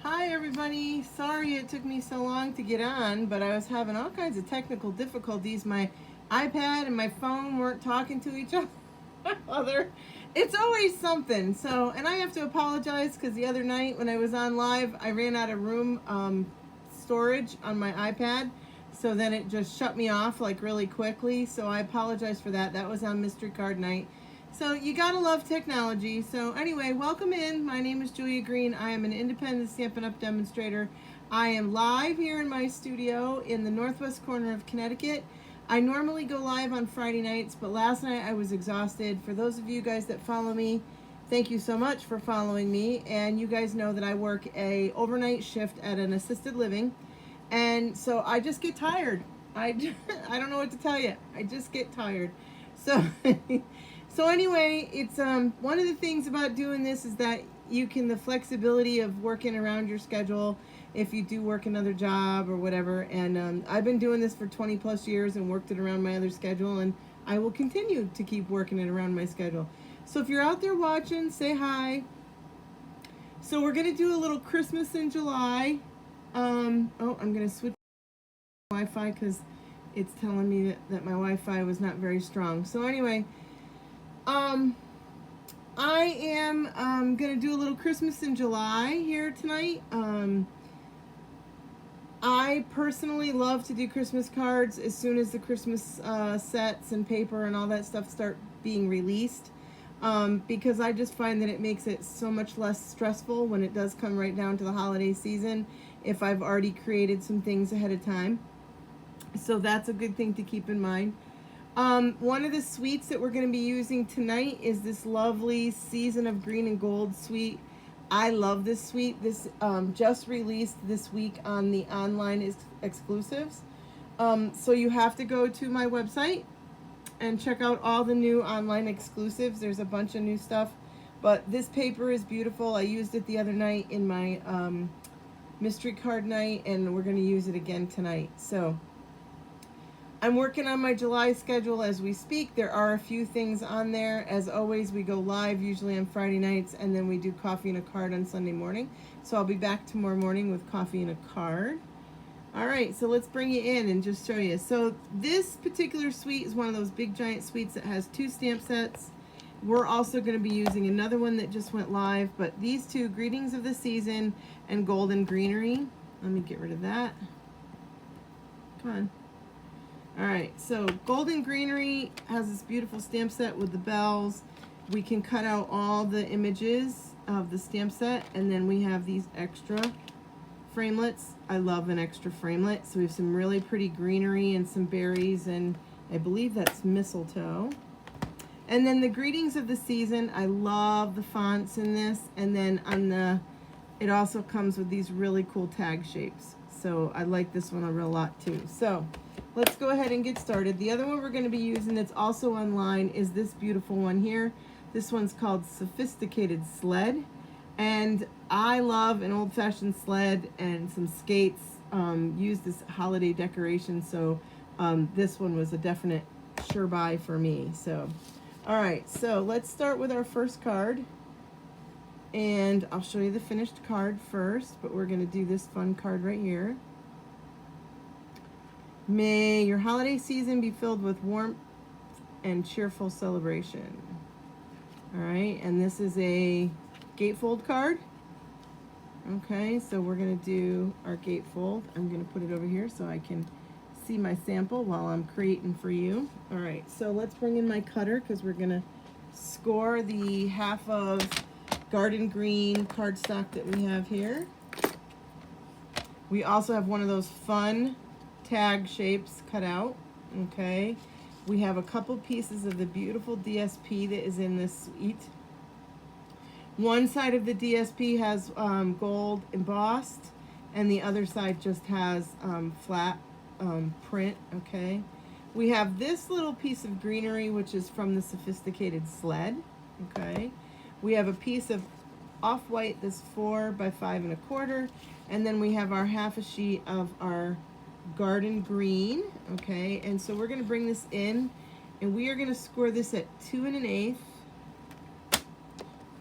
Hi everybody. Sorry it took me so long to get on, but I was having all kinds of technical difficulties. My iPad and my phone weren't talking to each other. It's always something. So, and I have to apologize because the other night when I was on live, I ran out of room storage on my iPad. So then it just shut me off like really quickly. So I apologize for that. That was on Mystery Card Night. So you gotta love technology. So anyway, welcome in. My name is Julia Green. I am an independent Stampin' Up! Demonstrator. I am live here in my studio in the northwest corner of Connecticut. I normally go live on Friday nights, but last night I was exhausted. For those of you guys that follow me, thank you so much for following me. And you guys know that I work a overnight shift at an assisted living. And so I just get tired. I don't know what to tell you. I just get tired. So so anyway, it's one of the things about doing this is that you can the flexibility of working around your schedule if you do work another job or whatever. And I've been doing this for 20 plus years and worked it around my other schedule, and I will continue to keep working it around my schedule. So if you're out there watching, say hi. So we're gonna do a little Christmas in July. Oh, I'm gonna switch Wi-Fi because it's telling me that my Wi-Fi was not very strong. So anyway, I am gonna do a little Christmas in July here tonight. I personally love to do Christmas cards as soon as the Christmas sets and paper and all that stuff start being released, because I just find that it makes it so much less stressful when it does come right down to the holiday season if I've already created some things ahead of time. So that's a good thing to keep in mind. One of the suites that we're going to be using tonight is this lovely Season of Green and Gold suite. I love this suite. This just released this week on the online exclusives. So you have to go to my website and check out all the new online exclusives. There's a bunch of new stuff. But this paper is beautiful. I used it the other night in my mystery card night, and we're going to use it again tonight. So I'm working on my July schedule as we speak. There are a few things on there. As always, we go live usually on Friday nights, and then we do coffee and a card on Sunday morning. So I'll be back tomorrow morning with coffee and a card. All right, so let's bring you in and just show you. So this particular suite is one of those big giant suites that has 2 stamp sets. We're also going to be using another one that just went live, but these two, Greetings of the Season and Golden Greenery. Let me get rid of that. Come on. All right, so Golden Greenery has this beautiful stamp set with the bells. We can cut out all the images of the stamp set, and then we have these extra framelits. I love an extra framelit. So we have some really pretty greenery and some berries, and I believe that's mistletoe. And then the Greetings of the Season, I love the fonts in this. And then on the, it also comes with these really cool tag shapes. So I like this one a real lot too. So let's go ahead and get started. The other one we're going to be using that's also online is this beautiful one here. This one's called Sophisticated Sled. And I love an old-fashioned sled and some skates used as holiday decoration. So this one was a definite sure buy for me. So, all right, so let's start with our first card. And I'll show you the finished card first, but we're going to do this fun card right here. May your holiday season be filled with warmth and cheerful celebration. All right, and this is a gatefold card. Okay, so we're going to do our gatefold. I'm going to put it over here so I can see my sample while I'm creating for you. All right, so let's bring in my cutter because we're going to score the half of garden green cardstock that we have here. We also have one of those fun tag shapes cut out. Okay, we have a couple pieces of the beautiful DSP that is in this suite. One side of the DSP has gold embossed, and the other side just has flat print. Okay, we have this little piece of greenery, which is from the Sophisticated Sled. Okay, we have a piece of off-white that's 4 by 5 1/4, and then we have our half a sheet of our garden green. Okay, and so we're going to bring this in, and we are going to score this at 2 1/8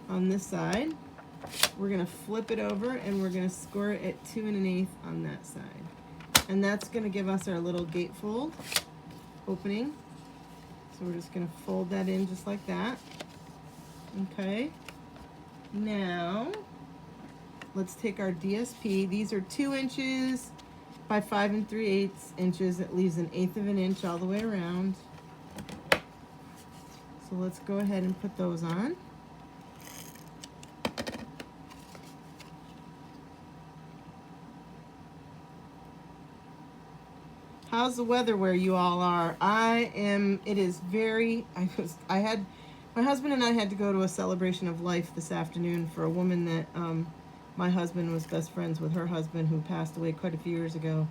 on this side. we're going to flip it over and we're going to score it at 2 1/8 on that side. And that's going to give us our little gatefold opening. So we're just going to fold that in just like that. Okay. Now, let's take our DSP. These are 2 inches by 5 3/8 inches. It leaves 1/8 of an inch all the way around. So let's go ahead and put those on. How's the weather where you all are? It is very, my husband and I had to go to a celebration of life this afternoon for a woman that my husband was best friends with her husband who passed away quite a few years ago.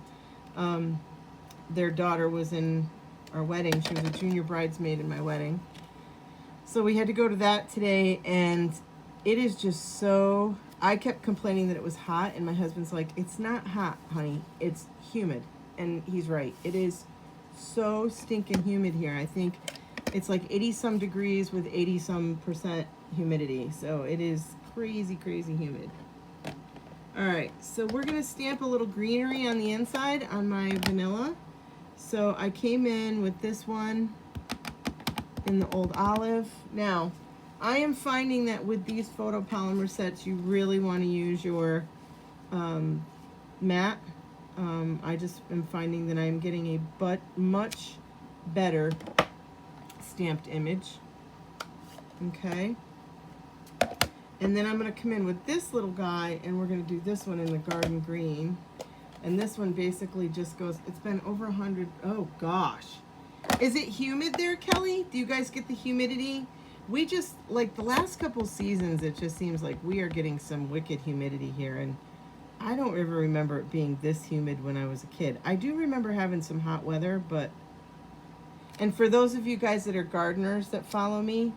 Their daughter was in our wedding. She was a junior bridesmaid in my wedding. So we had to go to that today, and it is just so, I kept complaining that it was hot, and my husband's like, it's not hot, honey, it's humid. And he's right. It is so stinking humid here. I think it's like 80-some degrees with 80-some% humidity. So it is crazy, crazy humid. All right, so we're gonna stamp a little greenery on the inside on my vanilla. So I came in with this one in the Old Olive. Now, I am finding that with these photopolymer sets, you really want to use your matte. I just am finding that I'm getting a much better stamped image. Okay. And then I'm going to come in with this little guy, and we're going to do this one in the garden green. And this one basically just goes, it's been over 100, oh gosh. Is it humid there, Kelly? Do you guys get the humidity? We just, like the last couple seasons, it just seems like we are getting some wicked humidity here. And I don't ever remember it being this humid when I was a kid. I do remember having some hot weather, but... And for those of you guys that are gardeners that follow me,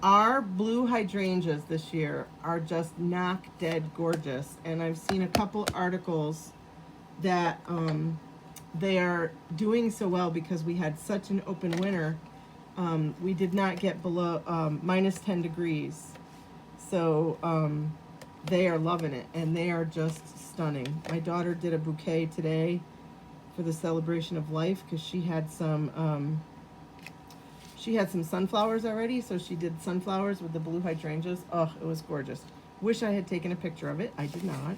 our blue hydrangeas this year are just knock dead gorgeous. And I've seen a couple articles that they are doing so well because we had such an open winter. We did not get below minus 10 degrees. So they are loving it, and they are just stunning. My daughter did a bouquet today for the celebration of life because she had some sunflowers already, so she did sunflowers with the blue hydrangeas. Oh, it was gorgeous. Wish I had taken a picture of it. I did not.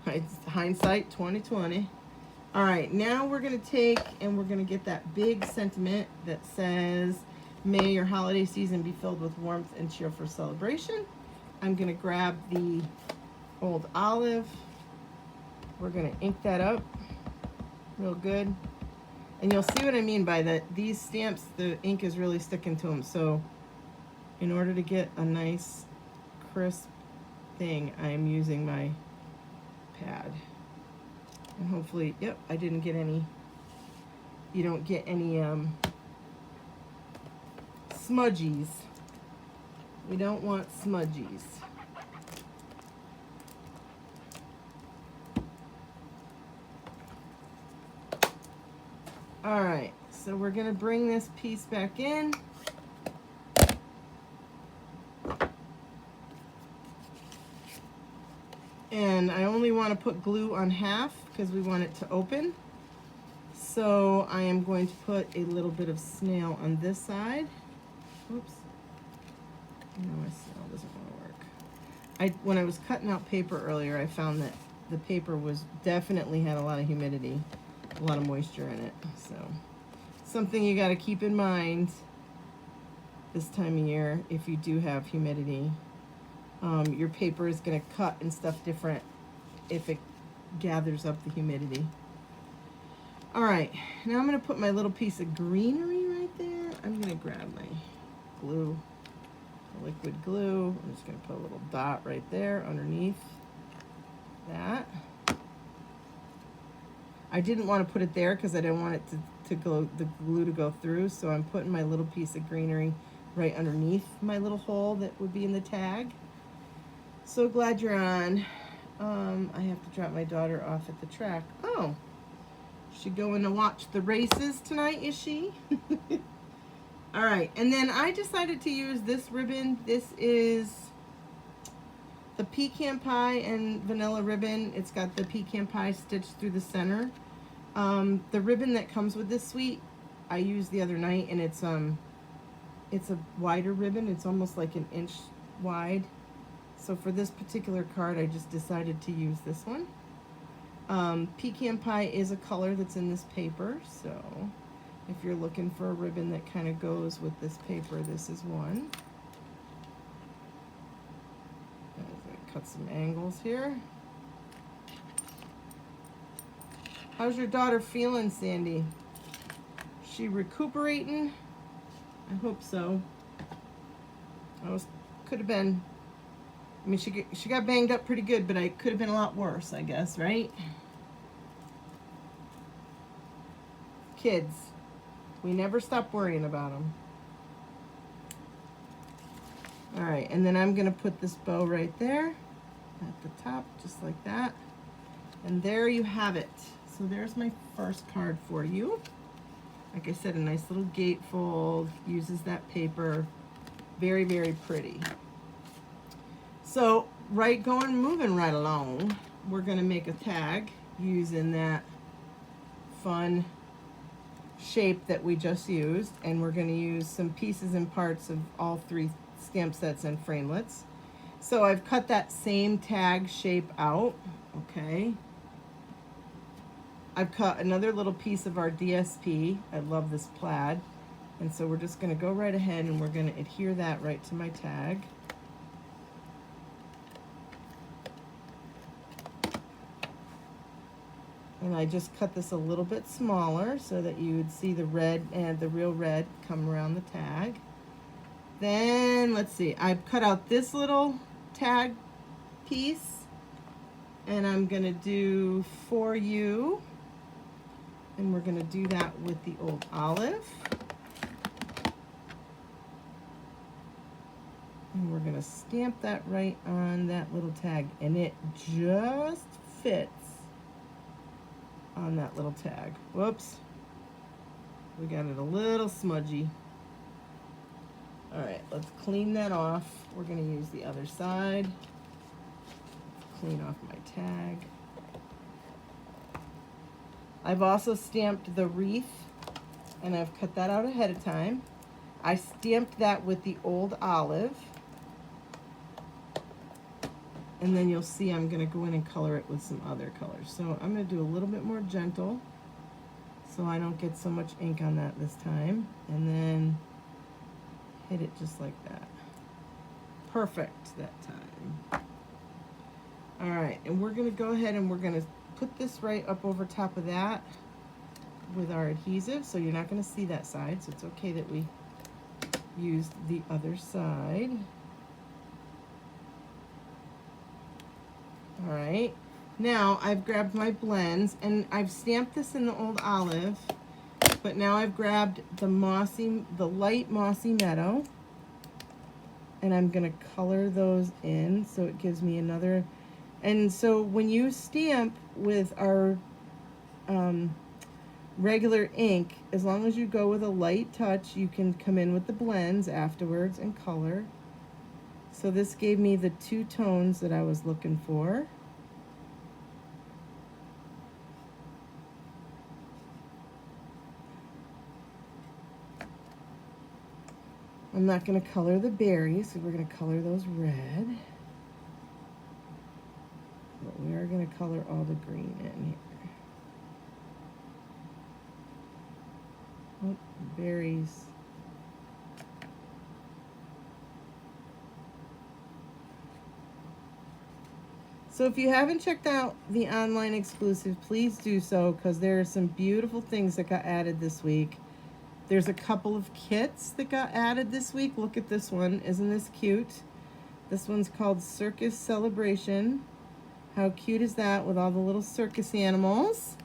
It's hindsight 2020. All right, now we're going to take and we're going to get that big sentiment that says, may your holiday season be filled with warmth and cheerful celebration. I'm going to grab the Old Olive. We're going to ink that up real good. And you'll see what I mean by that. These stamps, the ink is really sticking to them. So in order to get a nice crisp thing, I am using my pad. And hopefully, yep, I didn't get any, you don't get any smudgies. We don't want smudgies. All right, so we're gonna bring this piece back in. And I only want to put glue on half because we want it to open. So I am going to put a little bit of snail on this side. Oops. No, my snail doesn't want to work. When I was cutting out paper earlier, I found that the paper was definitely had a lot of humidity, a lot of moisture in it. So something you got to keep in mind this time of year if you do have humidity. Your paper is going to cut and stuff different if it gathers up the humidity. All right, now I'm going to put my little piece of greenery right there. I'm going to grab my glue, liquid glue. I'm just going to put a little dot right there underneath that. I didn't want to put it there because I didn't want it to go, the glue to go through, so I'm putting my little piece of greenery right underneath my little hole that would be in the tag. So glad you're on. I have to drop my daughter off at the track. Oh, she going to watch the races tonight, is she? All right, and then I decided to use this ribbon. This is The pecan pie and vanilla ribbon, it's got the pecan pie stitched through the center. The ribbon that comes with this suite, I used the other night, and it's a wider ribbon. It's almost like an inch wide. So for this particular card, I just decided to use this one. Pecan pie is a color that's in this paper, so if you're looking for a ribbon that kind of goes with this paper, this is one. I'm gonna cut some angles here. How's your daughter feeling, Sandy? She recuperating? I hope so. Could have been. I mean, she got banged up pretty good, but I could have been a lot worse, I guess, right? Kids, we never stop worrying about them. All right, and then I'm gonna put this bow right there at the top, just like that. And there you have it. So there's my first card for you. Like I said, a nice little gatefold, uses that paper. Very, very pretty. So, moving right along, we're gonna make a tag using that fun shape that we just used, and we're gonna use some pieces and parts of all three stamp sets and framelits. So I've cut that same tag shape out, okay? I've cut another little piece of our DSP. I love this plaid. And so we're just gonna go right ahead and we're gonna adhere that right to my tag. And I just cut this a little bit smaller so that you would see the red and the real red come around the tag. Then, let's see, I've cut out this little tag piece, and I'm gonna do For You. And we're gonna do that with the old olive. And we're gonna stamp that right on that little tag, and it just fits on that little tag. Whoops. We got it a little smudgy. All right, let's clean that off. We're gonna use the other side. Clean off my tag. I've also stamped the wreath, and I've cut that out ahead of time. I stamped that with the old olive. And then you'll see I'm gonna go in and color it with some other colors. So I'm gonna do a little bit more gentle so I don't get so much ink on that this time. And then hit it just like that. Perfect that time. All right, and we're gonna go ahead and we're gonna put this right up over top of that with our adhesive, so you're not gonna see that side, so it's okay that we used the other side. All right, now I've grabbed my blends, and I've stamped this in the old olive, but now I've grabbed the light mossy meadow, and I'm gonna color those in so it gives me another. And so when you stamp with our regular ink, as long as you go with a light touch, you can come in with the blends afterwards and color. So this gave me the two tones that I was looking for. I'm not going to color the berries, so we're going to color those red. But we are going to color all the green in here. Oh, berries. So if you haven't checked out the online exclusive, please do so, because there are some beautiful things that got added this week. There's a couple of kits that got added this week. Look at this one. Isn't this cute? This one's called Circus Celebration. How cute is that with all the little circus animals?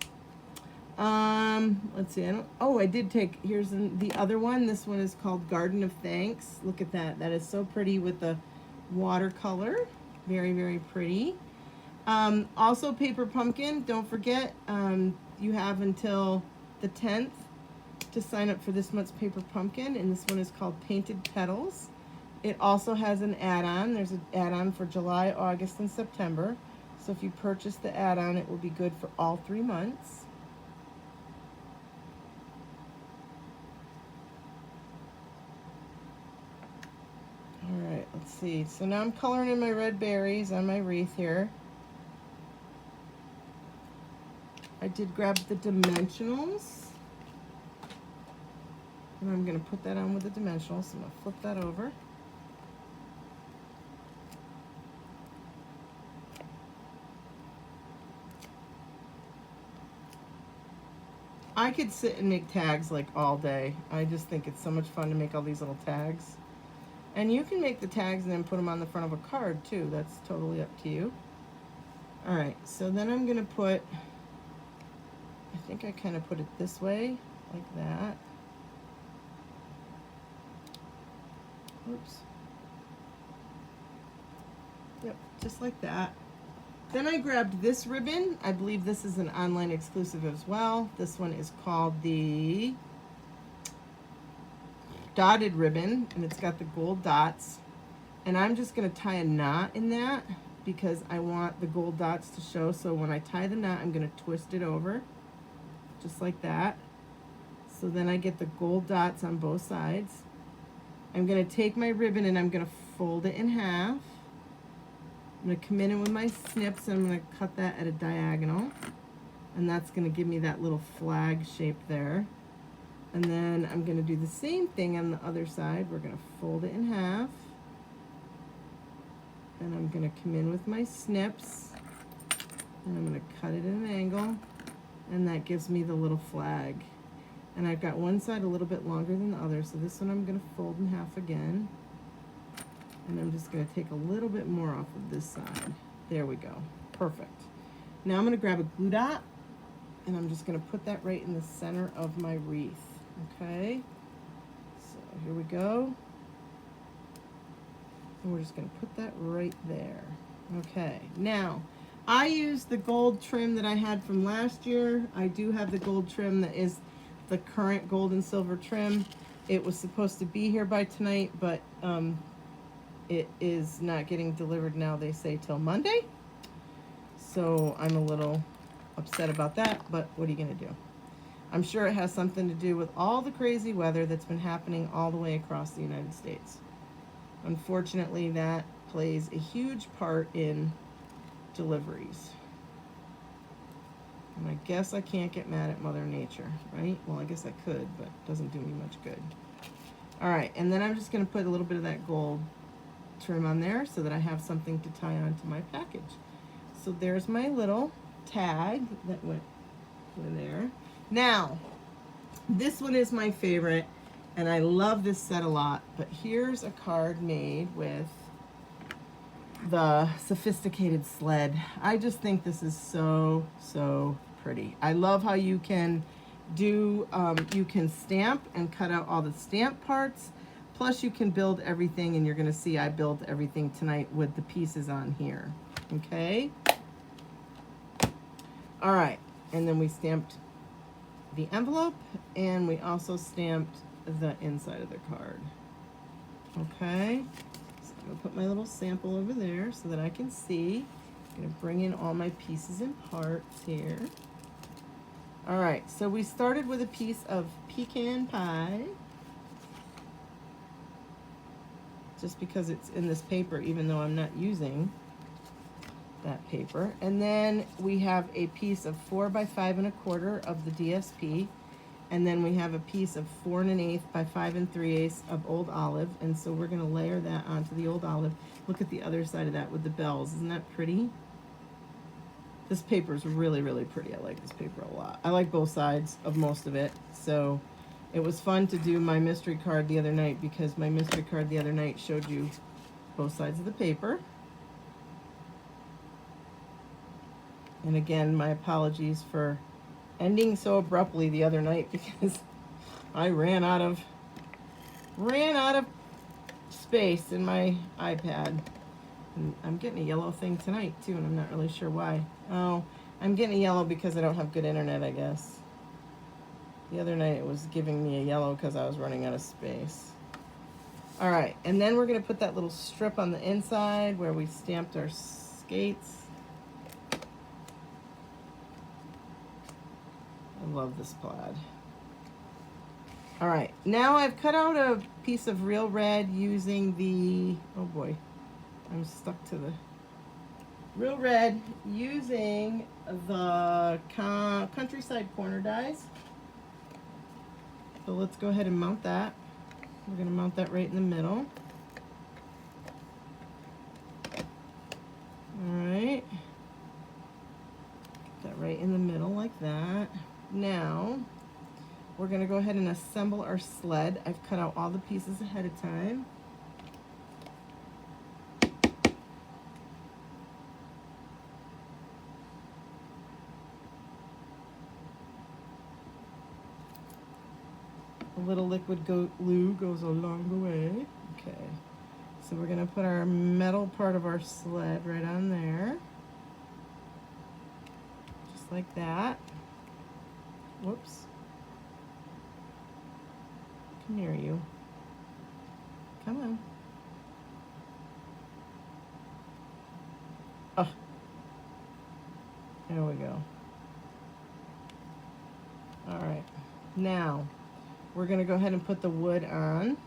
Let's see. I did take, here's the other one. This one is called Garden of Thanks. Look at that. That is so pretty with the watercolor. Very, very pretty. Also Paper Pumpkin. Don't forget, you have until the 10th to sign up for this month's Paper Pumpkin, and this one is called Painted Petals. It also has an add-on. There's an add-on for July, August, and September. So if you purchase the add-on, it will be good for all 3 months. All right, let's see. So now I'm coloring in my red berries on my wreath here. I did grab the dimensionals. And I'm going to put that on with the dimensionals. So I'm going to flip that over. I could sit and make tags like all day. I just think it's so much fun to make all these little tags. And you can make the tags and then put them on the front of a card too. That's totally up to you. All right, so then I'm gonna put, I think I kind of put it this way, like that. Oops. Yep, just like that. Then I grabbed this ribbon. I believe this is an online exclusive as well. This one is called the dotted ribbon, and it's got the gold dots. And I'm just gonna tie a knot in that because I want the gold dots to show. So when I tie the knot, I'm gonna twist it over, just like that. So then I get the gold dots on both sides. I'm gonna take my ribbon and I'm gonna fold it in half. I'm going to come in with my snips and I'm going to cut that at a diagonal. And that's going to give me that little flag shape there. And then I'm going to do the same thing on the other side. We're going to fold it in half. And I'm going to come in with my snips. And I'm going to cut it at an angle. And that gives me the little flag. And I've got one side a little bit longer than the other. So this one I'm going to fold in half again. And I'm just going to take a little bit more off of this side. There we go. Perfect. Now I'm going to grab a glue dot, and I'm just going to put that right in the center of my wreath. Okay? So here we go. And we're just going to put that right there. Okay. Now, I used the gold trim that I had from last year. I do have the gold trim that is the current gold and silver trim. It was supposed to be here by tonight, but it is not getting delivered now, they say, till Monday. So I'm a little upset about that, but what are you going to do? I'm sure it has something to do with all the crazy weather that's been happening all the way across the United States. Unfortunately, that plays a huge part in deliveries. And I guess I can't get mad at Mother Nature, right? Well, I guess I could, but it doesn't do me much good. All right, and then I'm just going to put a little bit of that gold trim on there so that I have something to tie onto my package. So there's my little tag that went in there. Now, this one is my favorite, and I love this set a lot, but here's a card made with the sophisticated sled. I just think this is so, so pretty. I love how you can do, you can stamp and cut out all the stamp parts. Plus you can build everything, and you're going to see I build everything tonight with the pieces on here. Okay? All right. And then we stamped the envelope, and we also stamped the inside of the card. Okay? So I'm going to put my little sample over there so that I can see. I'm going to bring in all my pieces and parts here. All right. So we started with a piece of pecan pie. Just because it's in this paper, even though I'm not using that paper. And then we have a piece of 4 by 5 1/4 of the DSP. And then we have a piece of 4 1/8 by 5 3/8 of Old Olive. And so we're gonna layer that onto the Old Olive. Look at the other side of that with the bells. Isn't that pretty? This paper is really, really pretty. I like this paper a lot. I like both sides of most of it. So it was fun to do my mystery card the other night because my mystery card the other night showed you both sides of the paper. And again, my apologies for ending so abruptly the other night because I ran out of space in my iPad. And I'm getting a yellow thing tonight too, and I'm not really sure why. Oh, I'm getting a yellow because I don't have good internet, I guess. The other night it was giving me a yellow because I was running out of space. All right, and then we're gonna put that little strip on the inside where we stamped our skates. I love this plaid. All right, now I've cut out a piece of real red using the, oh boy, I'm stuck to the real red using the Countryside Corner dies. So let's go ahead and mount that. We're going to mount that right in the middle. All right. Put that right in the middle like that. Now, we're going to go ahead and assemble our sled. I've cut out all the pieces ahead of time. A little liquid glue goes a long way. Okay, so we're gonna put our metal part of our sled right on there. Just like that. Whoops. Come here, you. Come on. Oh. There we go. All right. Now, we're going to go ahead and put the wood on.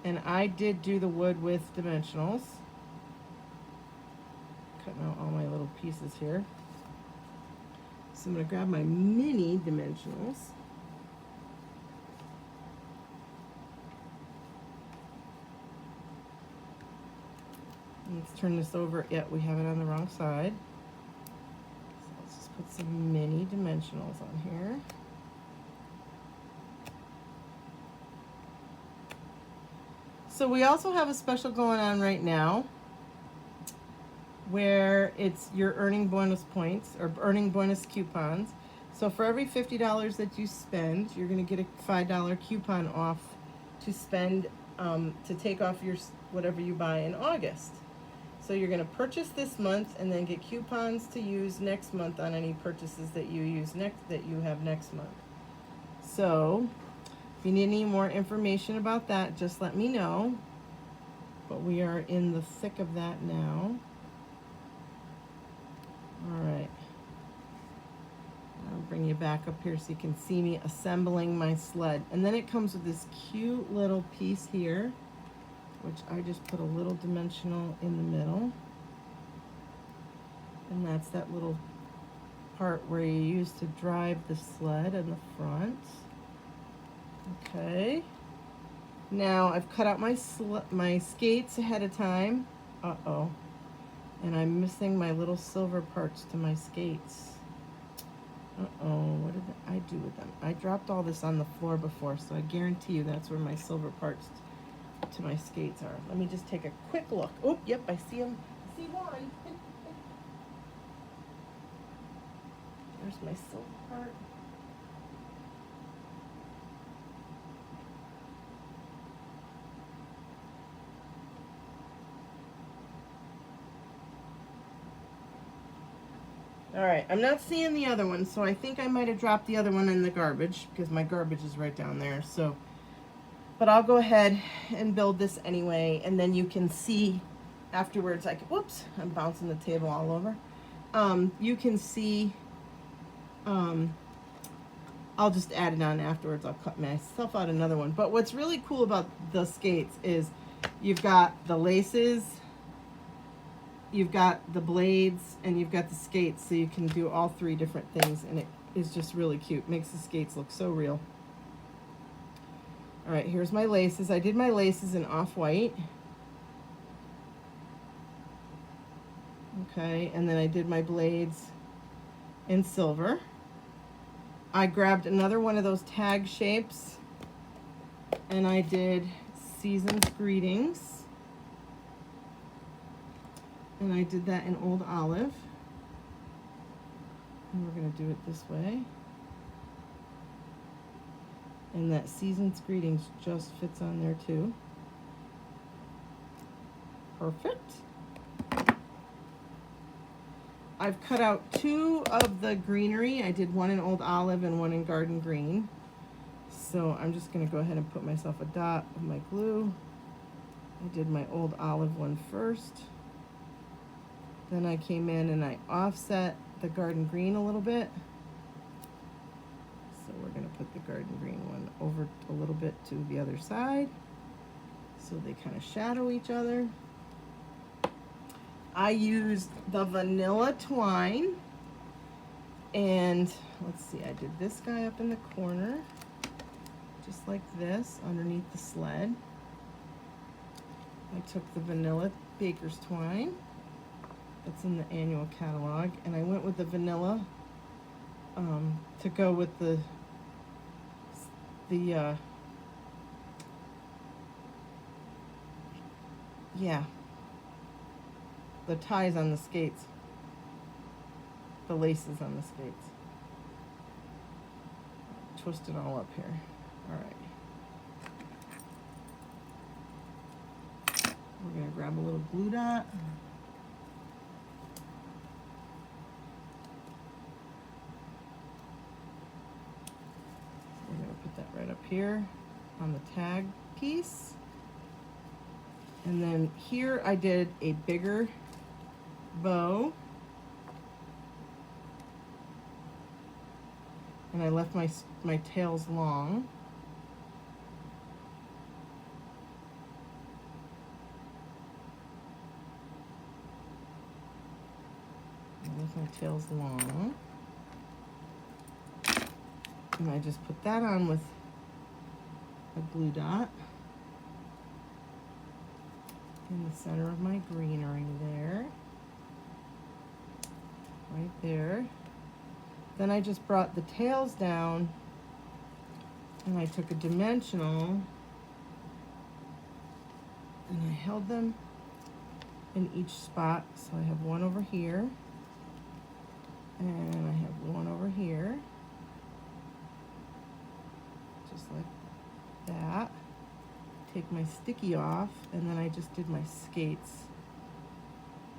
And I did do the wood with dimensionals. Cutting out all my little pieces here. So I'm going to grab my mini dimensionals. Let's turn this over. Yeah, we have it on the wrong side. So let's just put some mini dimensionals on here. So we also have a special going on right now where it's your earning bonus points or earning bonus coupons. So for every $50 that you spend, you're going to get a $5 coupon off to spend to take off your whatever you buy in August. So you're going to purchase this month and then get coupons to use next month on any purchases that you have next month. So if you need any more information about that, just let me know. But we are in the thick of that now. All right. I'll bring you back up here so you can see me assembling my sled. And then it comes with this cute little piece here, which I just put a little dimensional in the middle. And that's that little part where you use to drive the sled in the front. Okay. Now I've cut out my skates ahead of time. Uh-oh. And I'm missing my little silver parts to my skates. Uh-oh, what did I do with them? I dropped all this on the floor before, so I guarantee you that's where my silver parts to my skates are. Let me just take a quick look. Oh, yep, I see them. I see one. There's my silver part. All right, I'm not seeing the other one, so I think I might have dropped the other one in the garbage because my garbage is right down there. So, but I'll go ahead and build this anyway, and then you can see afterwards. Whoops, I'm bouncing the table all over. You can see. I'll just add it on afterwards. I'll cut myself out another one. But what's really cool about the skates is you've got the laces, you've got the blades, and you've got the skates, so you can do all three different things, and it is just really cute. Makes the skates look so real. All right, here's my laces. I did my laces in off-white. Okay, and then I did my blades in silver. I grabbed another one of those tag shapes, and I did Season's Greetings. And I did that in Old Olive. And we're going to do it this way. And that Season's Greetings just fits on there too. Perfect. I've cut out two of the greenery. I did one in Old Olive and one in Garden Green. So I'm just gonna go ahead and put myself a dot of my glue. I did my old olive one first. Then I came in and I offset the garden green a little bit. So we're gonna put the garden green one over a little bit to the other side, so they kind of shadow each other. I used the vanilla twine, and let's see, I did this guy up in the corner, just like this, underneath the sled. I took the vanilla baker's twine that's in the annual catalog, and I went with the vanilla to go with the ties on the skates, the laces on the skates. Twist it all up here. All right. We're gonna grab a little glue dot. We're gonna put that right up here on the tag piece. And then here I did a bigger bow. And I left my tails long. I left my tails long. And I just put that on with a glue dot in the center of my greenery there. Right there. Then I just brought the tails down and I took a dimensional and I held them in each spot. So I have one over here and I have one over here, just like that. Take my sticky off, and then I just did my skates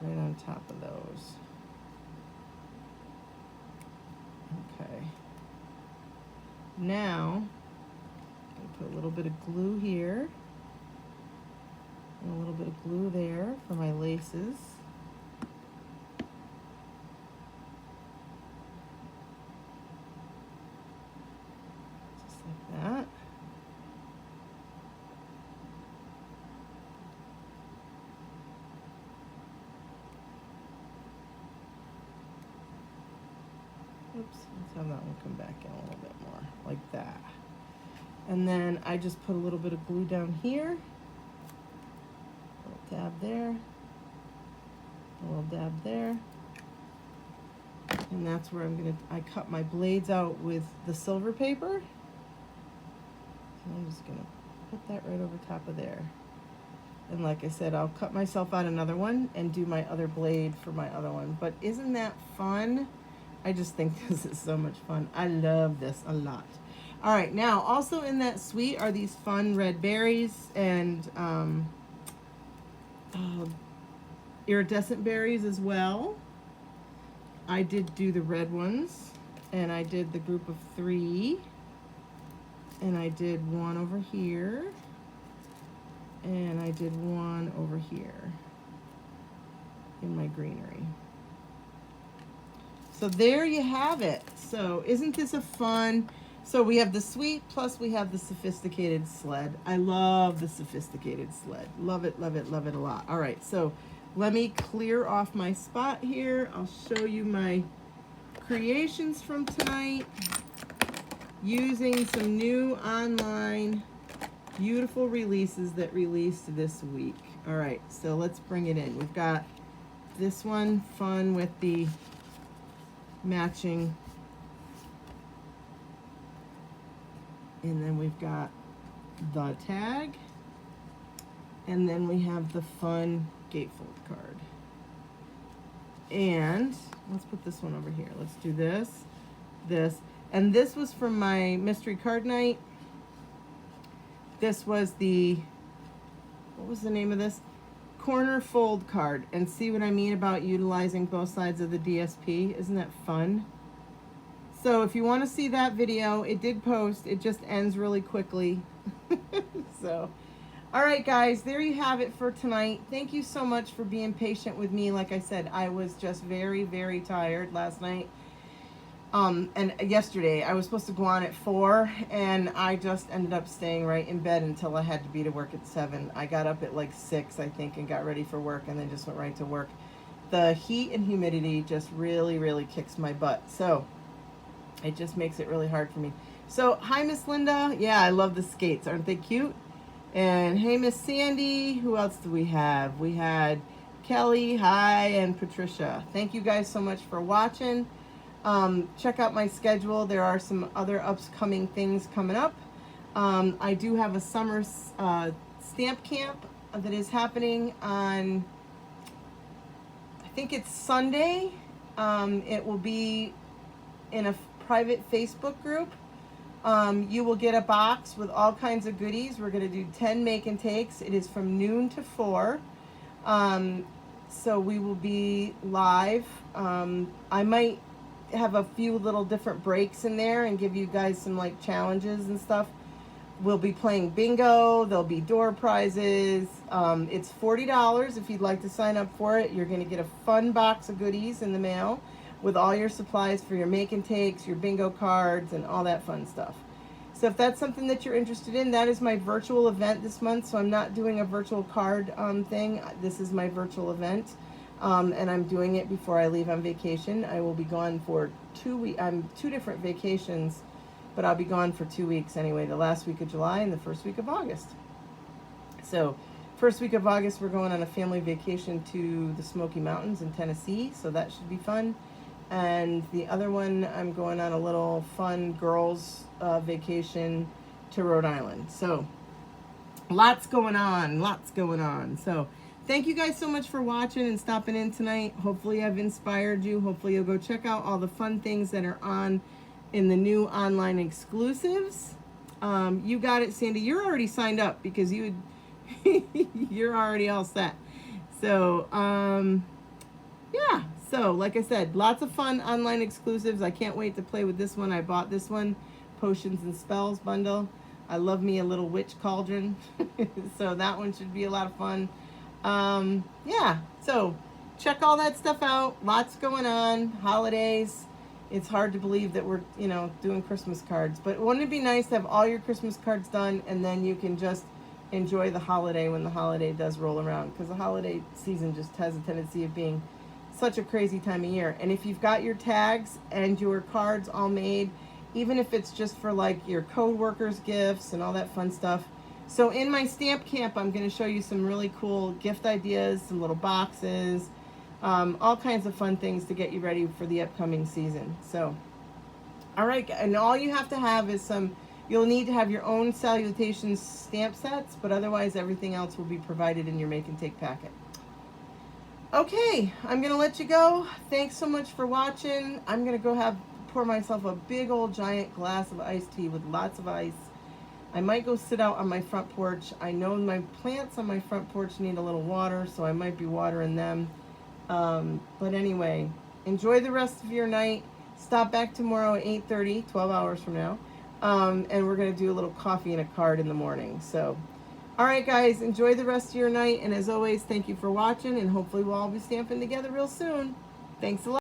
right on top of those. Okay. Now, I put a little bit of glue here, and a little bit of glue there for my laces. Just like that. Oops, let's have that one come back in a little bit more, like that. And then I just put a little bit of glue down here, a little dab there, a little dab there. And that's where I cut my blades out with the silver paper. So I'm just gonna put that right over top of there. And like I said, I'll cut myself out another one and do my other blade for my other one. But isn't that fun? I just think this is so much fun. I love this a lot. All right, now also in that suite are these fun red berries and iridescent berries as well. I did do the red ones, and I did the group of 3, and I did one over here, and I did one over here in my greenery. So there you have it. So isn't this a fun? So we have the suite, plus we have the sophisticated sled. I love the sophisticated sled. Love it, love it, love it a lot. All right, so let me clear off my spot here. I'll show you my creations from tonight using some new online beautiful releases that released this week. All right, so let's bring it in. We've got this one, fun with the matching, and then we've got the tag, and then we have the fun gatefold card. And let's put this one over here. Let's do this, and this was from my mystery card night. This was the, what was the name of this? Corner fold card. And see what I mean about utilizing both sides of the DSP? Isn't that fun? So if you want to see that video, it did post. It just ends really quickly. So, all right, guys, there you have it for tonight. Thank you so much for being patient with me. Like I said, I was just very, very tired last night. And yesterday I was supposed to go on at 4, and I just ended up staying right in bed until I had to be to work at 7. I got up at like 6, I think, and got ready for work, and then just went right to work. The heat and humidity just really, really kicks my butt. So it just makes it really hard for me. So, hi, Miss Linda. Yeah, I love the skates. Aren't they cute? And hey, Miss Sandy. Who else do we have? We had Kelly, hi, and Patricia. Thank you guys so much for watching. Check out my schedule. There are some other upcoming things coming up. I do have a summer stamp camp that is happening on, I think it's Sunday. It will be in a private Facebook group. You will get a box with all kinds of goodies. We're going to do 10 make and takes. It is from noon to 4. So we will be live. I might have a few little different breaks in there and give you guys some like challenges and stuff. We'll be playing bingo. There'll be door prizes. It's $40 if you'd like to sign up for it. You're going to get a fun box of goodies in the mail with all your supplies for your make and takes, your bingo cards, and all that fun stuff. So if that's something that you're interested in, that is my virtual event this month. So I'm not doing a virtual card thing. This is my virtual event. And I'm doing it before I leave on vacation. I will be gone for 2 weeks. I'm 2 different vacations, but I'll be gone for 2 weeks anyway, the last week of July and the first week of August. So first week of August, we're going on a family vacation to the Smoky Mountains in Tennessee, so that should be fun. And the other one, I'm going on a little fun girls vacation to Rhode Island. So lots going on. So thank you guys so much for watching and stopping in tonight. Hopefully I've inspired you. Hopefully you'll go check out all the fun things that are on in the new online exclusives. You got it, Sandy. You're already signed up because you're already all set. So, yeah. So, like I said, lots of fun online exclusives. I can't wait to play with this one. I bought this one, Potions and Spells bundle. I love me a little witch cauldron. So that one should be a lot of fun. Yeah, so check all that stuff out. Lots going on. Holidays. It's hard to believe that we're, doing Christmas cards. But wouldn't it be nice to have all your Christmas cards done and then you can just enjoy the holiday when the holiday does roll around? Because the holiday season just has a tendency of being such a crazy time of year. And if you've got your tags and your cards all made, even if it's just for like your code workers gifts and all that fun stuff. So in my stamp camp, I'm going to show you some really cool gift ideas, some little boxes, all kinds of fun things to get you ready for the upcoming season. So, all right, and all you have to have is you'll need to have your own Salutations stamp sets, but otherwise everything else will be provided in your make and take packet. Okay, I'm going to let you go. Thanks so much for watching. I'm going to go pour myself a big old giant glass of iced tea with lots of ice. I might go sit out on my front porch. I know my plants on my front porch need a little water, so I might be watering them. But anyway, enjoy the rest of your night. Stop back tomorrow at 8:30, 12 hours from now. And we're going to do a little coffee and a card in the morning. So, all right, guys, enjoy the rest of your night. And as always, thank you for watching, and hopefully we'll all be stamping together real soon. Thanks a lot.